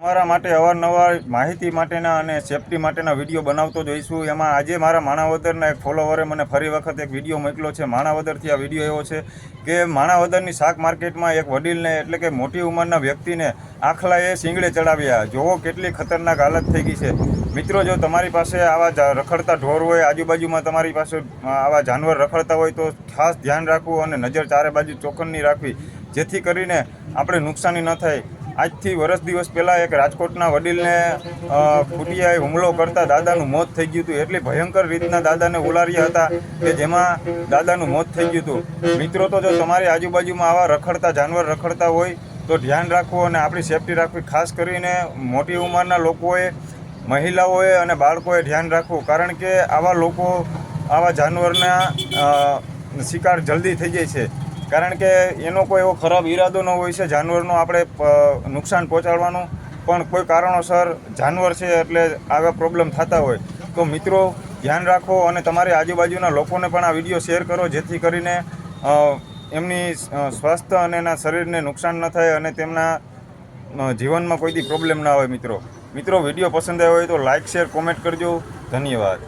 તમારા માટે અવારનવાર માહિતી માટેના અને સેફટી માટેના વિડીયો બનાવતો જોઈશું। એમાં આજે મારા માણાવદરના એક ફોલોવરે મને ફરી વખત એક વિડીયો મોકલ્યો છે। માણાવદરથી આ વિડીયો એવો છે કે માણાવદરની શાક માર્કેટમાં એક વડીલને એટલે કે મોટી ઉંમરના વ્યક્તિને આખલાએ શીંગડે ચડાવ્યા। જોવો કેટલી ખતરનાક હાલત થઈ ગઈ છે। મિત્રો, જો તમારી પાસે આવા રખડતા ઢોર હોય, આજુબાજુમાં તમારી પાસે આવા જાનવર રખડતા હોય તો ખાસ ધ્યાન રાખવું અને નજર ચારે બાજુ ચોકન્ની રાખવી, જેથી કરીને આપણે નુકસાની ન થાય। આજથી વર્ષ દિવસ પહેલાં એક રાજકોટના વડીલને ખૂટિયાએ હુમલો કરતા દાદાનું મોત થઈ ગયું હતું। એટલી ભયંકર રીતના દાદાને ઉલાર્યા હતા કે જેમાં દાદાનું મોત થઈ ગયું હતું। મિત્રો, તો જો તમારી આજુબાજુમાં આવા રખડતા જાનવર રખડતા હોય તો ધ્યાન રાખવું અને આપણી સેફટી રાખવી। ખાસ કરીને મોટી ઉંમરના લોકોએ, મહિલાઓએ અને બાળકોએ ધ્યાન રાખવું, કારણ કે આવા લોકો આવા જાનવરના શિકાર જલ્દી થઈ જાય છે, કારણ કે એનો કોઈ એવો ખરાબ ઈરાદો ન હોય છે જાનવરનો આપણે નુકસાન પહોંચાડવાનું, પણ કોઈ કારણોસર જાનવર છે એટલે આવા પ્રોબ્લેમ થતા હોય। તો મિત્રો, ધ્યાન રાખો અને તમારી આજુબાજુના લોકોને પણ આ વિડીયો શેર કરો, જેથી કરીને એમની સ્વાસ્થ્ય અને એના શરીરને નુકસાન ન થાય અને તેમના જીવનમાં કોઈ દી પ્રોબ્લેમ ના હોય। મિત્રો, વિડીયો પસંદ આવ્યો હોય તો લાઇક, શેર, કોમેન્ટ કરજો। ધન્યવાદ।